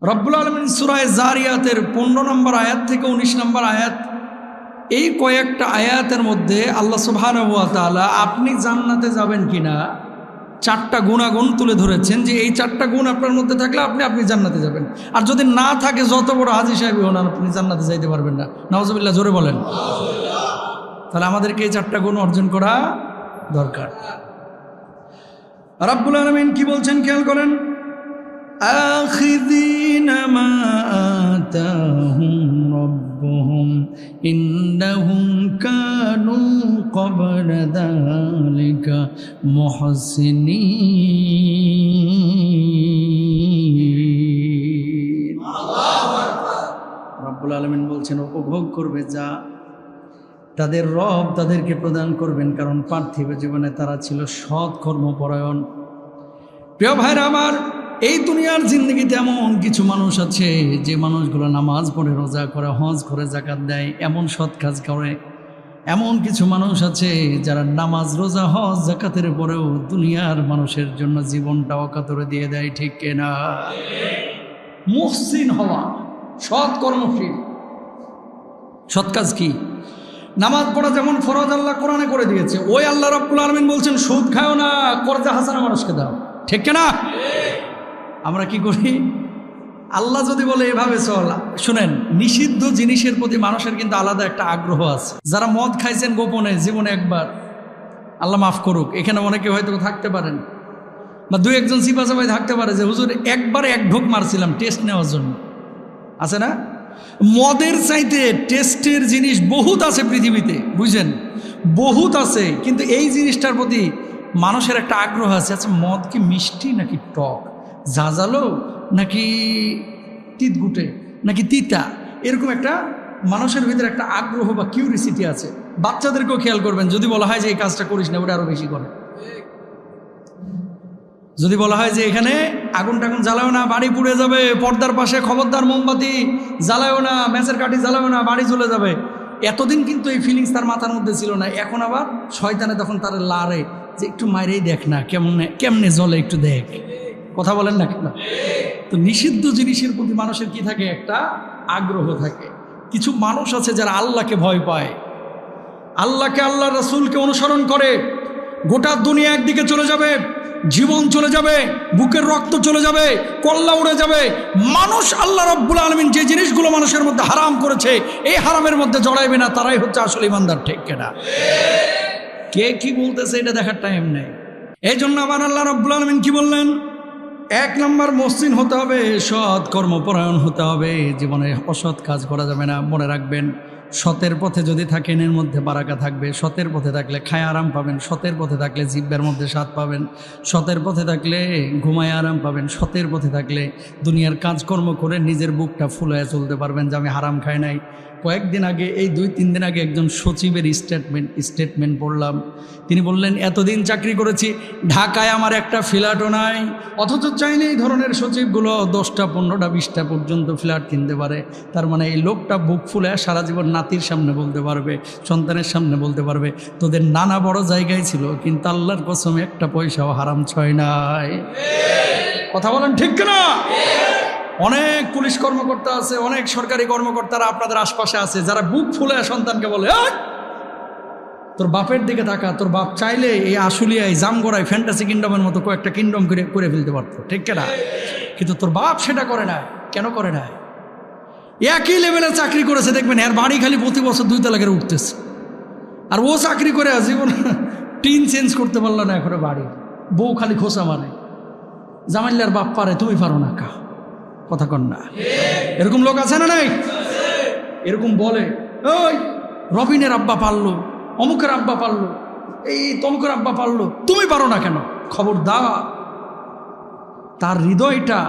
রব্বুল আলামিন সূরা জারিয়াতের 15 নম্বর আয়াত থেকে 19 নম্বর আয়াত, এই কয়েকটা আয়াতের মধ্যে আল্লাহ সুবহানাহু ওয়া তাআলা আপনি জান্নাতে যাবেন কিনা 4টা গুণাগুণ তুলে ধরেছেন, যে এই 4টা গুণ আপনার মধ্যে থাকলে আপনি জান্নাতে যাবেন, আর যদি না থাকে যত বড় হাজী সাহেব হন আপনি জান্নাতে যাইতে পারবেন না। নাউজুবিল্লাহ, জোরে বলেন। তাহলে আমাদেরকে এই 4টা গুণ অর্জন করা দরকার। রব্বুল আলামিন কি বলছেন খেয়াল করেন, আখিযিনা মা আতাহুম রব্বুহুম ইন্নাহুম কানু ক্বাবলা যালিকা মুহসিনিন। আল্লাহু আকবার। রব্বুল আলামিন বলছেন উপভোগ করবে যা তাদের রব তাদেরকে প্রদান করবেন, কারণ পার্থিব জীবনে তারা ছিল সৎ কর্মপরায়ণ। প্রিয় ভাইরা আমার, এই দুনিয়ার জিন্দগিতে এমন কিছু মানুষ আছে যে মানুষগুলো নামাজ পড়ে, রোজা করে, হজ করে, যাকাত দেয়, এমন সৎ কাজ করে। এমন কিছু মানুষ আছে যারা নামাজ, রোজা, হজ, যাকাতের পরেও দুনিয়ার মানুষের জন্য জীবনটা অকাতরে দিয়ে দেয়, ঠিক কিনা? মুহসিন হওয়া, সৎ কর্মশীল। সৎ কাজ কি? নামাজ পড়া যেমন ফরজ আল্লাহ কোরআনে করে দিয়েছে, ওই আল্লাহ রাব্বুল আলামিন বলছেন সুদ খাও না, কর্জা হাসানা মানুষকে দাও, ঠিক কিনা? আমরা কি করি? আল্লাহ যদি বলে এভাবে চল, শুনেন, নিষিদ্ধ জিনিসের প্রতি মানুষের কিন্তু আলাদা একটা আগ্রহ আছে। যারা মদ খাইছেন গোপনে জীবনে একবার, আল্লাহ মাফ করুক, এখানে অনেকে হয়তো থাকতে পারেন, বা 2-1 সিপাচাপাই থাকতে পারে যে হুজুর একবার 1 ঢোক মারছিলাম টেস্ট নেওয়ার জন্য। আছে না? মদের চাইতে টেস্টের জিনিস বহুত আছে পৃথিবীতে, বুঝছেন, বহুত আছে, কিন্তু এই জিনিসটার প্রতি মানুষের একটা আগ্রহ আছে। আচ্ছা, মদ কি মিষ্টি নাকি টক, ঝাঁঝালো নাকি তিতগুটে নাকি তিতা, এরকম একটা মানুষের ভিতরে একটা আগ্রহ বা কিউরিসিটি আছে। বাচ্চাদেরকেও খেয়াল করবেন, যদি বলা হয় যে এই কাজটা করিস না, ওটা আরো বেশি করে। যদি বলা হয় যে এখানে আগুন টাগুন জ্বালাও না, বাড়ি পুড়ে যাবে, পর্দার পাশে খবরদার মোমবাতি জ্বালাও না, ম্যাচের কাঠি জ্বালাও না, বাড়ি চলে যাবে। এতদিন কিন্তু এই ফিলিংস তার মাথার মধ্যে ছিল না, এখন আবার শয়তানে তখন তার লারে যে একটু মাইরেই দেখ না, কেমনে জ্বলে একটু দেখ। কথা বলেন না কেন? তো নিষিদ্ধ জিনিসের প্রতি মানুষের কি থাকে? একটা আগ্রহ থাকে। কিছু মানুষ আছে যারা আল্লাহকে ভয় পায়, আল্লাহকে, আল্লাহ রাসূলকে অনুসরণ করে। গোটা দুনিয়া একদিকে চলে যাবে, জীবন চলে যাবে, বুকের রক্ত চলে যাবে, কল্লা উড়ে যাবে, মানুষ আল্লাহ রাব্বুল আলামিন যে জিনিসগুলো মানুষের মধ্যে হারাম করেছে এই হারামের মধ্যে জড়াইবে না, তারাই হচ্ছে আসলে ইমানদার, ঠিক কিনা? কে কি বলতেছে এটা দেখার টাইম নেই। এই জন্য আমার আল্লাহ রাব্বুল আলামিন কি বললেন? 1 নম্বর মুহসিন হতে হবে, সৎ কর্মপরায়ণ হতে হবে, জীবনে অসৎ কাজ করা যাবে না। মনে রাখবেন, সতের পথে যদি থাকেন এর মধ্যে বারাকা থাকবে। সতের পথে থাকলে খায় আরাম পাবেন, সতের পথে থাকলে জিহ্বার মধ্যে স্বাদ পাবেন, সতের পথে থাকলে ঘুমায় আরাম পাবেন, সতের পথে থাকলে দুনিয়ার কাজকর্ম করে নিজের বুকটা ফুলায় চলতে পারবেন যে আমি হারাম খাই নাই। কয়েকদিন আগে, এই 2-3 দিন আগে একজন সচিবের স্টেটমেন্ট পড়লাম। তিনি বললেন, এতদিন চাকরি করেছি, ঢাকায় আমার একটা ফ্ল্যাটও নাই, অথচ চাইলে এই ধরনের সচিবগুলো 10টা 15টা 20টা পর্যন্ত ফ্ল্যাট কিনতে পারে। তার মানে এই লোকটা বুক ফুলে সারা জীবন নাতির সামনে বলতে পারবে, সন্তানের সামনে বলতে পারবে, তোদের নানা বড় জায়গায় ছিল, কিন্তু আল্লাহর কসম একটা পয়সাও হারাম ছয় নাই। কথা বলেন ঠিক কিনা? অনেক পুলিশ কর্মকর্তা আছে, অনেক সরকারি কর্মকর্তারা আপনাদের আশপাশে আছে, যারা বুক ফুলে সন্তানকে বলে, তোর বাপের দিকে তাকা, তোর বাপ চাইলে এই আশুলিয়ায়, জামগড়ায়, ফ্যান্টাসি কিংডমের মতো কয়েকটা কিংডম করে ফেলতে পারতো, ঠিক কিনা? কিন্তু তোর বাপ সেটা করে না। কেন করে না? একই লেভেলের চাকরি করেছে, দেখবেন এর বাড়ি খালি প্রতি বছর 2 তলা করে উঠতেছে, আর ও চাকরি করে জীবন টিন চেঞ্জ করতে পারলো না, এখন বাড়ি বউ খালি খোঁচা মারে, জামাইল্লার বাপ পারে, তুমি পারো না কা। কথা কন না? এরকম লোক আছে না নাই? এরকম বলে, ওই রবিনের আব্বা পারলো, অমুকের আব্বা পারলো, এই তমুকের আব্বা পারলো, তুমি পারো না কেন? খবরদার। তার হৃদয়টা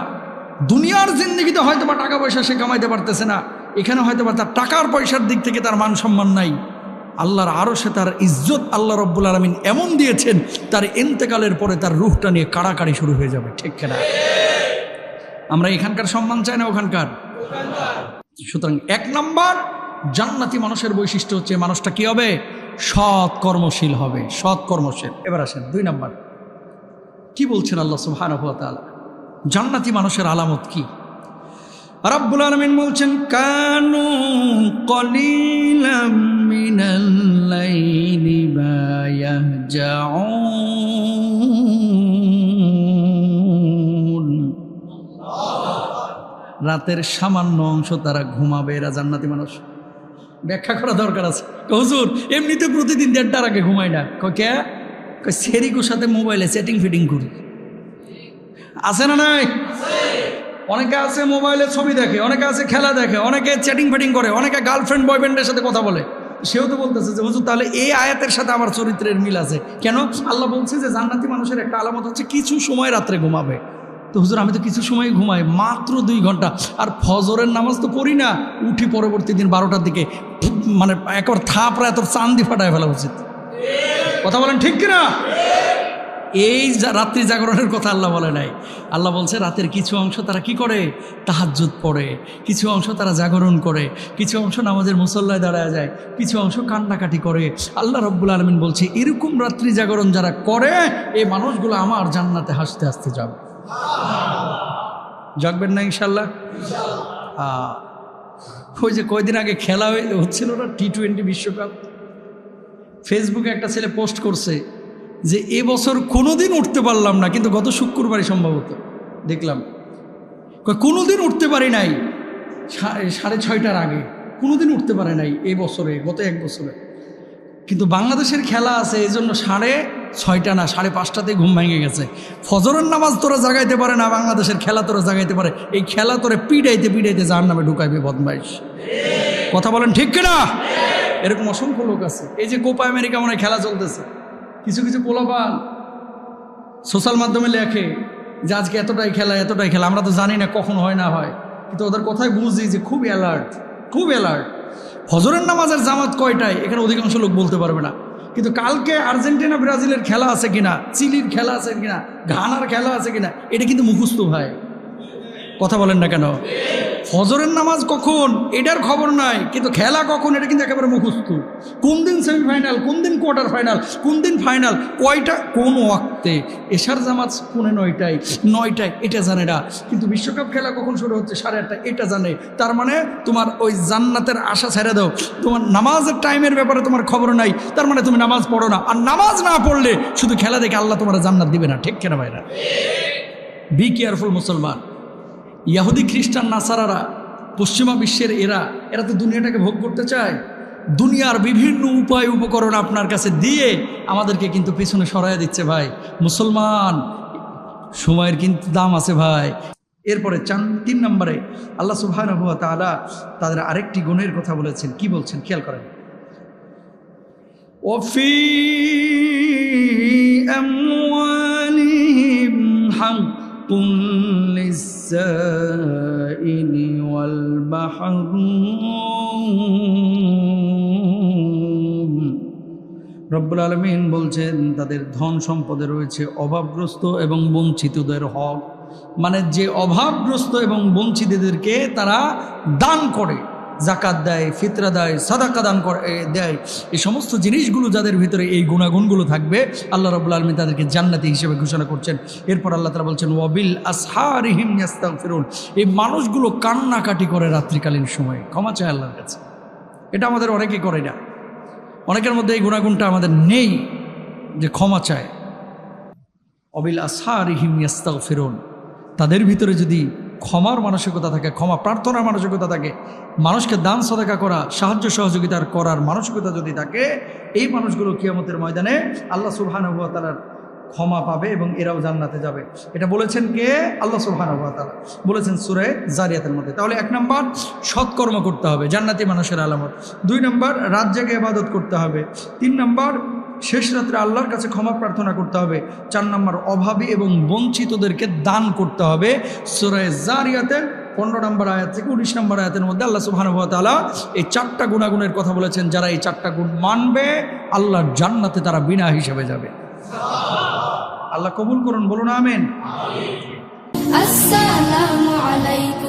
দুনিয়ার জিন্দেগিতে হয়তো বা টাকা পয়সা সে কামাইতে পারতেছে না, এখানে হয়তো বা তার টাকার পয়সার দিক থেকে তার মান সম্মান নাই, আল্লাহর আরশে তার ইজ্জত আল্লাহ রাব্বুল আলামিন এমন দিয়েছেন, তার ইন্তেকালের পরে তার রূহটা নিয়ে কাড়াকাড়ি শুরু হয়ে যাবে, ঠিক কিনা? আমরা এখানকার সম্মান চাই না ওখানকার? সুতরাং 1 নম্বর জান্নাতি মানুষের বৈশিষ্ট্য হচ্ছে মানুষটা কি হবে? সৎ কর্মশীল হবে, সৎ কর্মশীল। এবার আসেন 2 নম্বর, কি বলছেন আল্লাহ সুবহানাহু ওয়া তাআলা? জান্নাতি মানুষের আলামত কি? রাব্বুল আলামিন বলছেন কানু কলিলাম মিনাল লাইলি মা ইয়াহজাউন, রাতের সামান্য অংশ তারা ঘুমাবে, এরা জান্নাতি মানুষ। ব্যাখ্যা করা দরকার আছে। হুজুর এমনিতে প্রতিদিন 1:30টার আগে ঘুমাই না। কে সেরিকুর সাথে মোবাইলে চ্যাটিং ফিটিং করি, আছে না নাই? অনেকে আছে মোবাইলে ছবি দেখে, অনেকে আছে খেলা দেখে, অনেকে চ্যাটিং ফিটিং করে, অনেকে গার্লফ্রেন্ড বয়ফ্রেন্ডের সাথে কথা বলে। সেও তো বলতেছে যে হুজুর তাহলে এই আয়াতের সাথে আমার চরিত্রের মিল আছে কেন? আল্লাহ বলছে যে জান্নাতি মানুষের একটা আলামত হচ্ছে কিছু সময় রাত্রে ঘুমাবে। তো হুজুর আমি তো কিছু সময় ঘুমাই, মাত্র 2 ঘন্টা, আর ফজরের নামাজ তো পড়ি না, উঠি পরবর্তী দিন 12টার দিকে, মানে একবার থাপড়া এত চান্দি ফাটায় ফেলা উচিত। কথা বলেন ঠিক কিনা? এই রাত্রি জাগরণের কথা আল্লাহ বলে নাই। আল্লাহ বলছে রাতের কিছু অংশ তারা কি করে, তাহাজ্জুদ পড়ে, কিছু অংশ তারা জাগরণ করে, কিছু অংশ নামাজের মুসল্লায় দাঁড়ায় যায়, কিছু অংশ কান্নাকাটি করে। আল্লাহ রাব্বুল আলামিন বলছে এরকম রাত্রি জাগরণ যারা করে এই মানুষগুলো আমার জান্নাতে হাসতে হাসতে যাবে। জাগবেন না ইনশাল্লাহ? ওই যে কয়দিন আগে খেলা হচ্ছিল না T20 বিশ্বকাপ, ফেসবুকে একটা ছেলে পোস্ট করছে যে এবছর কোনোদিন উঠতে পারলাম না, কিন্তু গত শুক্রবারই সম্ভবত দেখলাম, কোনোদিন উঠতে পারি নাই 6:30টার আগে, কোনোদিন উঠতে পারে নাই এই বছরে, গত 1 বছরে। কিন্তু বাংলাদেশের খেলা আছে এই জন্য 6:30 না 5:30তেই ঘুম ভেঙে গেছে। ফজরের নামাজ তোরা জাগাইতে পারে না, বাংলাদেশের খেলা তোরা জাগাইতে পারে। এই খেলা তোরা পিড়াইতে পিড়াইতে জাহান্নামে ঢুকাইবে বদমাইশ। কথা বলেন ঠিক কিনা? এরকম অসংখ্য লোক আছে। এই যে কোপা আমেরিকা মনে খেলা চলতেছে, কিছু কিছু পোলাপান সোশ্যাল মাধ্যমে লেখে যে আজকে এতটাই খেলা এতটাই খেলা, আমরা তো জানি না কখন হয় না হয়, কিন্তু ওদের কথায় বুঝি যে খুব অ্যালার্ট, খুব অ্যালার্ট। ফজরের নামাজের জামাত কয়টায় এখানে অধিকাংশ লোক বলতে পারবে না, কিন্তু কালকে আর্জেন্টিনা ব্রাজিলের খেলা আছে কিনা, চিলির খেলা আছে কিনা, ঘানার খেলা আছে কিনা, এটা কিন্তু মুখস্থ ভাই। কথা বলেন না কেন? ফজরের নামাজ কখন এটার খবর নাই, কিন্তু খেলা কখন এটা কিন্তু একেবারে মুখস্থ। কোন দিন সেমিফাইনাল, কোন দিন কোয়ার্টার ফাইনাল, কোন দিন ফাইনাল, কয়টা কোন ওয়াক্তে, এশার জামাত কোনে 9টায় এটা জানে না, কিন্তু বিশ্বকাপ খেলা কখন শুরু হচ্ছে 8:30 এটা জানে। তার মানে তোমার ওই জান্নাতের আশা ছেড়ে দাও, তোমার নামাজের টাইমের ব্যাপারে তোমার খবর নাই, তার মানে তুমি নামাজ পড়ো না। আর নামাজ না পড়লে শুধু খেলা দেখে আল্লাহ তোমার জান্নাত দিবে না, ঠিক কেনা ভাইরা? বি কেয়ারফুল মুসলমান। ইয়াহুদি খ্রিস্টান নাসারারা, পশ্চিমা বিশ্বের এরা তো দুনিয়াটাকে ভোগ করতে চায়। দুনিয়ার বিভিন্ন উপায় উপকরণ আপনার কাছে দিয়ে আমাদেরকে কিন্তু পিছনে সরাইয়া দিচ্ছে ভাই। মুসলমান, সময়ের কিন্তু দাম আছে ভাই। এরপরে 3 নম্বরে আল্লাহ সুবহানাহু ওয়া তাআলা তাদের আরেকটি গুণের কথা বলেছেন। কি বলছেন খেয়াল করেন, ওয়াফি আমওয়ালিহিম হাক্কুন লিস-সাইলি ওয়াল মাহরুম। রব্বুল আলামিন বলছেন তাদের ধন সম্পদে রয়েছে অভাবগ্রস্ত এবং বঞ্চিতদের হক, মানে যে অভাবগ্রস্ত এবং বঞ্চিতদেরকে তারা দান করে, জাকাত দেয়, ফিতরা দেয়, সাদাকা দান করে দেয়, এই সমস্ত জিনিসগুলো যাদের ভিতরে এই গুণাগুণগুলো থাকবে আল্লাহ রাব্বুল আলামিন তাদেরকে জান্নাতি হিসেবে ঘোষণা করছেন। এরপর আল্লাহ তাআলা বলছেন ওয়াবিল আসহারিহিম ইস্তাগফিরুন, এই মানুষগুলো কান্নাকাটি করে রাত্রিকালীন সময়ে, ক্ষমা চায় আল্লাহর কাছে। এটা আমাদের অনেকেই করে না, অনেকের মধ্যে এই গুণাগুণটা আমাদের নেই যে ক্ষমা চায়। ওয়াবিল আসহারিহিম ইস্তাগফিরুন, তাদের ভিতরে যদি ক্ষমার মানসিকতা থাকে, ক্ষমা প্রার্থনার মানসিকতা থাকে, মানুষকে দান সদকা করা, সাহায্য সহযোগিতার করার মানসিকতা যদি থাকে, এই মানুষগুলো কিয়ামতের ময়দানে আল্লাহ সুবহানাহু ওয়া তাআলার ক্ষমা পাবে এবং এরাও জান্নাতে যাবে। এটা বলেছেন কে? আল্লাহ সুবহানাহু ওয়া তাআলা বলেছেন সূরা জারিয়াতের মধ্যে। তাহলে 1 নম্বর সৎকর্ম করতে হবে, জান্নাতি মানুষের আলামত। 2 নম্বর রাত জেগে ইবাদত করতে হবে। 3 নম্বর শেষ রাত্রে আল্লাহর কাছে ক্ষমা প্রার্থনা করতে হবে। 4 নম্বর অভাবী এবং বঞ্চিতদেরকে দান করতে হবে। সূরা জারিয়াতের 15 নম্বর আয়াত থেকে 19 নম্বর আয়াতের মধ্যে আল্লাহ সুবহানাহু ওয়া তাআলা এই 4টা গুণাগুণের কথা বলেছেন। যারা এই 4টা গুণ মানবে আল্লাহর জান্নাতে তারা বিনা হিসেবে যাবে। আল্লাহ কবুল করুন, বলুন আমিন। আসসালামু আলাইকুম।